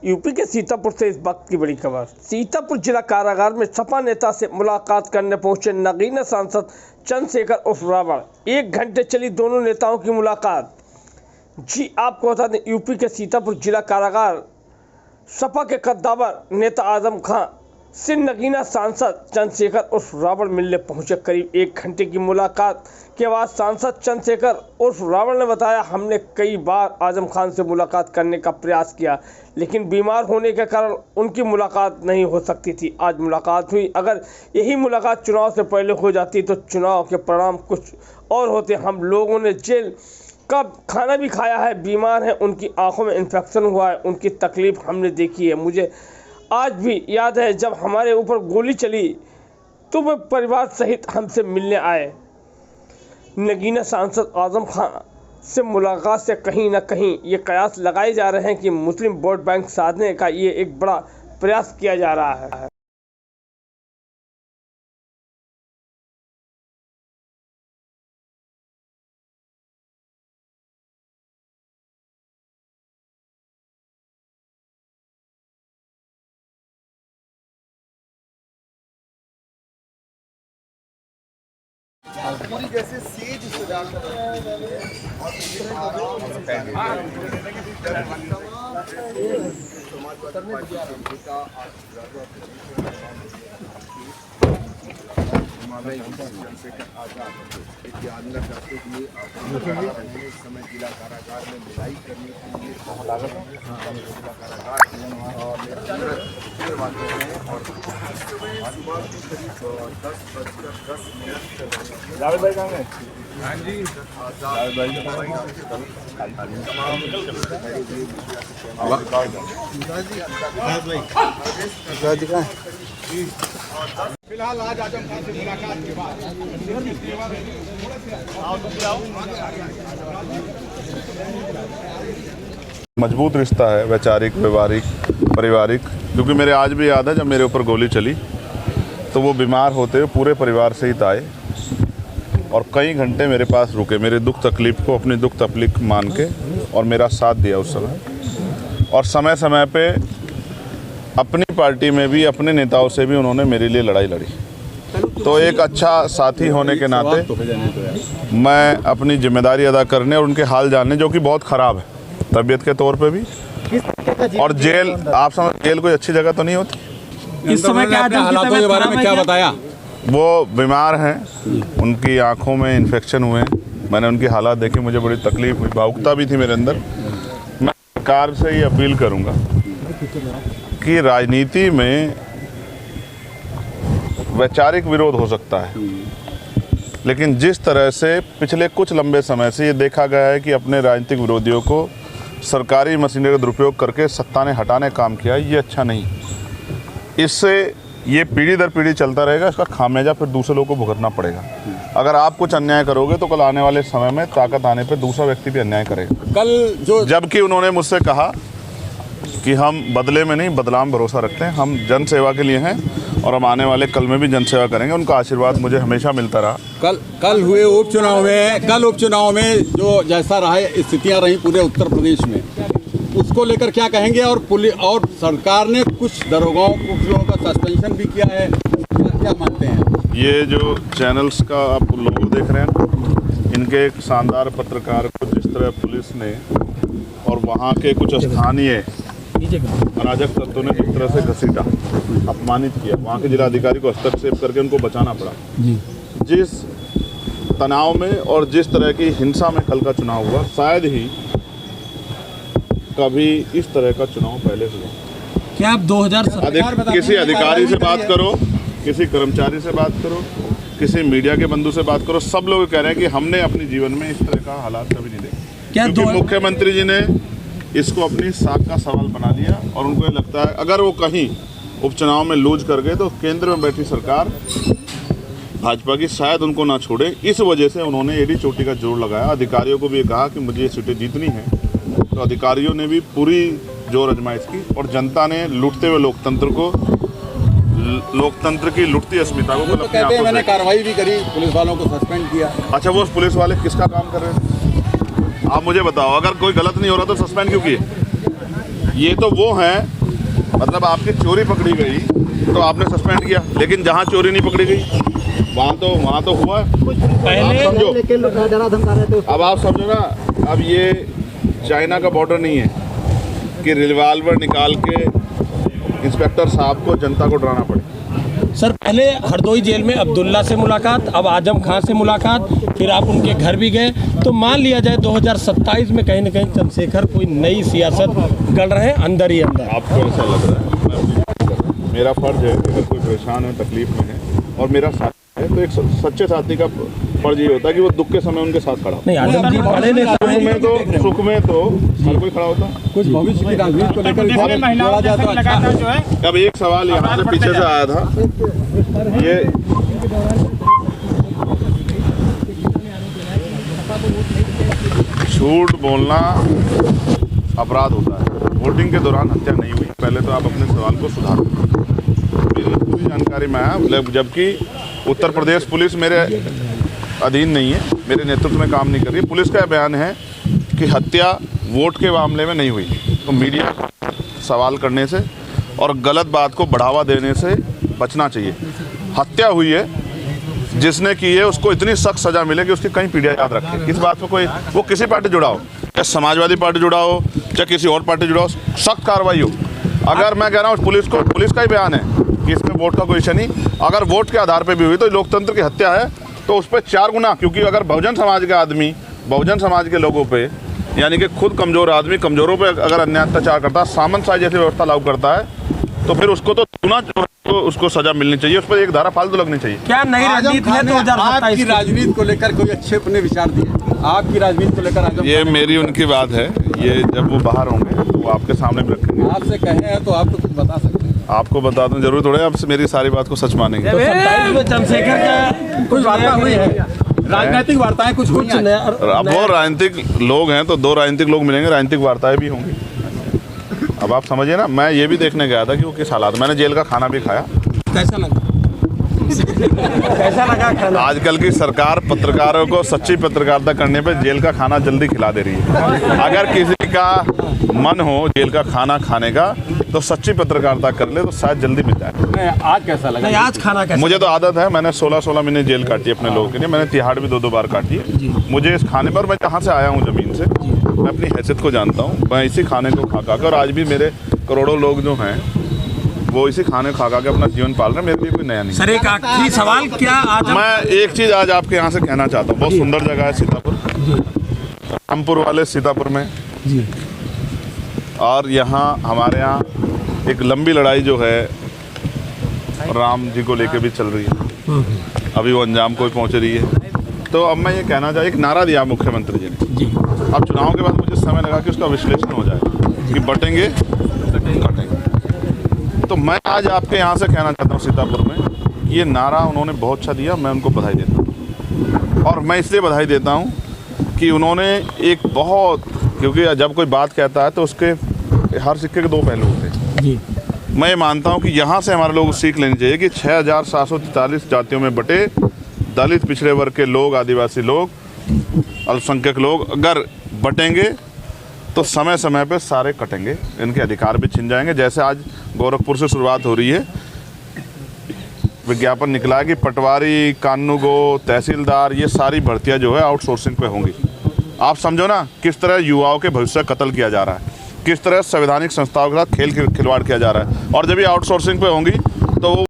UP के सीतापुर से इस वक्त की बड़ी खबर। सीतापुर जिला कारागार में सपा नेता से मुलाकात करने पहुंचे नगीना सांसद चंद्रशेखर उर्फ रावण। 1 घंटे चली दोनों नेताओं की मुलाकात। जी आपको बता दें, यूपी के सीतापुर जिला कारागार सपा के कद्दावर नेता आजम खां से नगीना सांसद चंद्रशेखर उर्फ रावण मिलने पहुंचे। करीब 1 घंटे की मुलाकात के बाद सांसद चंद्रशेखर उर्फ रावण ने बताया, हमने कई बार आजम खान से मुलाकात करने का प्रयास किया, लेकिन बीमार होने के कारण उनकी मुलाकात नहीं हो सकती थी। आज मुलाकात हुई। अगर यही मुलाकात चुनाव से पहले हो जाती तो चुनाव के परिणाम कुछ और होते। हम लोगों ने जेल का खाना भी खाया है, बीमार है, उनकी आंखों में इन्फेक्शन हुआ है, उनकी तकलीफ हमने देखी है। मुझे आज भी याद है जब हमारे ऊपर गोली चली तो वे परिवार सहित हमसे मिलने आए। नगीना सांसद आजम खान से मुलाकात से कहीं ना कहीं ये कयास लगाए जा रहे हैं कि मुस्लिम वोट बैंक साधने का ये एक बड़ा प्रयास किया जा रहा है। पूरी जैसे सेज सजा आजाद जानना चाहते हुए इस समय जिला कारागार में विदाई करने के लिए जिला कारागार और सुबह के करीब 10:10 जावेद भाई कहाँ हैं? हाँ जी फिलहाल आज आजम खान से मुलाकात के बाद मजबूत रिश्ता है, वैचारिक, व्यवहारिक, पारिवारिक। क्योंकि मेरे आज भी याद है जब मेरे ऊपर गोली चली तो वो बीमार होते हुए पूरे परिवार सहित आए और कई घंटे मेरे पास रुके, मेरे दुख तकलीफ को अपनी दुख तकलीफ मान के, और मेरा साथ दिया उस समय। और समय समय पे अपनी पार्टी में भी अपने नेताओं से भी उन्होंने मेरे लिए लड़ाई लड़ी। तो एक अच्छा साथी होने के नाते मैं अपनी जिम्मेदारी अदा करने और उनके हाल जानने, जो कि बहुत ख़राब है तबीयत के तौर पे भी, और जेल, आप समझ, जेल कोई अच्छी जगह तो नहीं होती। इस समय क्या हालातों के बारे में क्या बताया? वो बीमार हैं, उनकी आंखों में इन्फेक्शन हुए हैं। मैंने उनकी हालात देखी, मुझे बड़ी तकलीफ हुई, भावुकता भी थी मेरे अंदर। मैं सरकार से ये अपील करूंगा कि राजनीति में वैचारिक विरोध हो सकता है, लेकिन जिस तरह से पिछले कुछ लंबे समय से ये देखा गया है कि अपने राजनीतिक विरोधियों को सरकारी मशीनरी का दुरुपयोग करके सत्ता ने हटाने का काम किया, ये अच्छा नहीं। इससे ये पीढ़ी दर पीढ़ी चलता रहेगा, इसका खामियाजा फिर दूसरे लोगों को भुगतना पड़ेगा। अगर आप कुछ अन्याय करोगे तो कल आने वाले समय में ताकत आने पर दूसरा व्यक्ति भी अन्याय करेगा। कल जबकि उन्होंने मुझसे कहा कि हम बदले में नहीं, बदलाव में भरोसा रखते हैं, हम जन सेवा के लिए हैं और हम आने वाले कल में भी जन सेवा करेंगे। उनका आशीर्वाद मुझे हमेशा मिलता रहा। कल हुए उपचुनाव में जो जैसा रहा स्थितियां रही पूरे उत्तर प्रदेश में, उसको लेकर क्या कहेंगे? और पुलिस और सरकार ने कुछ दरोगाओं का सस्पेंशन भी किया है, क्या मानते हैं? ये जो चैनल्स का आप लोगो देख रहे हैं, इनके एक शानदार पत्रकार को जिस तरह पुलिस ने और वहाँ के कुछ स्थानीय अराजक तत्वों ने जिस तरह से घसीटा, अपमानित किया, वहाँ के जिलाधिकारी को हस्तक्षेप करके उनको बचाना पड़ा। जिस तनाव में और जिस तरह की हिंसा में कल का चुनाव हुआ, शायद ही कभी इस तरह का चुनाव पहले हुआ। क्या आप 2017 किसी अधिकारी से बात करो, किसी कर्मचारी से बात करो, किसी मीडिया के बंधु से बात करो, सब लोग कह रहे हैं कि हमने अपने जीवन में इस तरह का हालात कभी नहीं देखे। क्योंकि मुख्यमंत्री जी ने इसको अपनी साख का सवाल बना लिया और उनको ये लगता है अगर वो कहीं उपचुनाव में लूज कर गए तो केंद्र में बैठी सरकार भाजपा की शायद उनको ना छोड़े। इस वजह से उन्होंने एड़ी चोटी का जोर लगाया। अधिकारियों को भी कहा कि मुझे ये सीटें जीतनी है, तो अधिकारियों ने भी पूरी जोर आजमाइश की और जनता ने लूटते हुए लोकतंत्र की लुटती अस्मिता को तो कहते हैं मैंने कार्रवाई भी करी, पुलिस वालों को सस्पेंड किया। अच्छा, वो पुलिस वाले किसका काम कर रहे थे? आप मुझे बताओ, अगर कोई गलत नहीं हो रहा तो सस्पेंड क्यों किए? ये तो वो हैं, मतलब आपकी चोरी पकड़ी गई तो आपने सस्पेंड किया, लेकिन जहाँ चोरी नहीं पकड़ी गई वहाँ तो हुआ। पहले समझो, अब आप समझो ना, अब ये चाइना का बॉर्डर नहीं है कि रिवॉल्वर निकाल के इंस्पेक्टर साहब को जनता को डराना पड़े। सर पहले हरदोई जेल में अब्दुल्ला से मुलाकात, अब आजम खान से मुलाकात, फिर आप उनके घर भी गए। तो मान लिया जाए 2027 में कहीं ना कहीं चंद्रशेखर कोई नई सियासत गढ़ रहे हैं अंदर ही अंदर। आपको ऐसा लग रहा है? मेरा फर्ज है कि अगर कोई परेशान है, तकलीफ में है और मेरा साथ है, तो एक सच्चे साथी का फर्ज ये होता है कि वो दुख के समय उनके साथ खड़ा हो। नहीं, आजम जी बड़े नेता हैं, सुख में तो हर कोई खड़ा होता है। कुछ भविष्य की राजनीति को लेकर जोड़ा जाए तो अच्छा है। अब एक सवाल यहाँ से पीछे से आया था, ये झूठ बोलना अपराध होता है। वोटिंग के दौरान हत्या नहीं हुई, पहले तो आप अपने सवाल को सुधारो। मेरी पूरी जानकारी में है, जबकि उत्तर प्रदेश पुलिस मेरे अधीन नहीं है, मेरे नेतृत्व में काम नहीं कर रही। पुलिस का बयान है कि हत्या वोट के मामले में नहीं हुई। तो मीडिया सवाल करने से और गलत बात को बढ़ावा देने से बचना चाहिए। हत्या हुई है, जिसने की है उसको इतनी सख्त सजा मिले कि उसकी कई पीढ़ियाँ याद रखे। इस बात पर कोई, वो किसी पार्टी जुड़ा हो, चाहे समाजवादी पार्टी जुड़ा हो, चाहे किसी और पार्टी जुड़ा हो, सख्त कार्रवाई हो। अगर मैं कह रहा हूँ पुलिस का ही बयान है कि इसमें वोट का कोई इशू नहीं, अगर वोट के आधार पर भी हुई तो लोकतंत्र की हत्या है, तो उस पर 4 गुना। क्योंकि अगर बहुजन समाज के आदमी, बहुजन समाज के लोगों पे, यानी कि खुद कमज़ोर आदमी कमज़ोरों पे अगर अन्याय अत्याचार करता है, सामंतशाही जैसी व्यवस्था लागू करता है, तो फिर उसको तो दुना उसको सजा मिलनी चाहिए, उस पर एक धारा फालतू लगनी चाहिए। क्या नई रणनीति है आपकी राजनीति को लेकर कोई अच्छे अपने विचार दिए? आपकी राजनीति को लेकर ये मेरी उनकी बात है, ये जब वो बाहर होंगे तो वो आपके सामने भी रखेंगे। आपसे कहे हैं तो आप तो कुछ बता सकते हैं। आपको बता दूं, जरूर थोड़े आप मेरी सारी बात को सच मानेंगे। तो 27 में चंद्रशेखर का कुछ वार्ता हुई है, राजनीतिक वार्ताएं कुछ हुई हैं। अब वो राजनीतिक लोग हैं तो 2 राजनीतिक लोग मिलेंगे, राजनीतिक वार्ताएं भी होंगी। अब आप समझिए ना, मैं ये भी देखने गया था कि वो किस हालात। मैंने जेल का खाना भी खाया। कैसा लगा? कैसा लगा खाना? आजकल की सरकार पत्रकारों को सच्ची पत्रकारिता करने पे जेल का खाना जल्दी खिला दे रही है। अगर किसी का मन हो जेल का खाना खाने का तो सच्ची पत्रकारिता कर ले तो शायद जल्दी मिल जाए। आज कैसा लगा? नहीं, आज खाना कैसा? मुझे तो आदत है, मैंने 16 महीने जेल काटी अपने लोगों के लिए। मैंने तिहाड़ भी 2 बार काटी है। मुझे इस खाने पर, मैं जहाँ से आया हूँ ज़मीन से, मैं अपनी हैसियत को जानता हूँ। मैं इसी खाने को खा कर, और आज भी मेरे करोड़ों लोग जो हैं वो इसी खाने खा के अपना जीवन पाल रहे हैं। मेरे लिए कोई नया नहीं। सर एक आखिरी सवाल, क्या आज मैं एक चीज़ आज आपके यहाँ से कहना चाहता हूँ। बहुत सुंदर जगह है सीतापुर, रामपुर वाले सीतापुर में जी। और यहाँ हमारे यहाँ एक लंबी लड़ाई जो है राम जी को लेके भी चल रही है, अभी वो अंजाम को पहुँच रही है। तो अब मैं ये कहना चाहता, एक नारा दिया मुख्यमंत्री जी ने जी। अब चुनाव के बाद मुझे समय लगा कि उसका विश्लेषण हो जाए कि बटेंगे कटेंगे। तो मैं आज आपके यहाँ से कहना चाहता हूँ, सीतापुर में ये नारा उन्होंने बहुत अच्छा दिया, मैं उनको बधाई देता हूँ। और मैं इसलिए बधाई देता हूँ कि उन्होंने एक बहुत, क्योंकि जब कोई बात कहता है तो उसके हर सिक्के के 2 पहलू होते हैं जी। मैं ये मानता हूँ कि यहाँ से हमारे लोग सीख लेनी चाहिए कि 6743 जातियों में बटे दलित, पिछड़े वर्ग के लोग, आदिवासी लोग, अल्पसंख्यक लोग अगर बटेंगे तो समय समय पे सारे कटेंगे, इनके अधिकार भी छिन जाएंगे। जैसे आज गोरखपुर से शुरुआत हो रही है, विज्ञापन निकला है कि पटवारी, कानूगो, तहसीलदार, ये सारी भर्तियां जो है आउटसोर्सिंग पे होंगी। आप समझो ना किस तरह युवाओं के भविष्य का कत्ल किया जा रहा है, किस तरह संवैधानिक संस्थाओं के साथ खिलवाड़ किया जा रहा है। और जब ये आउटसोर्सिंग पे होंगी तो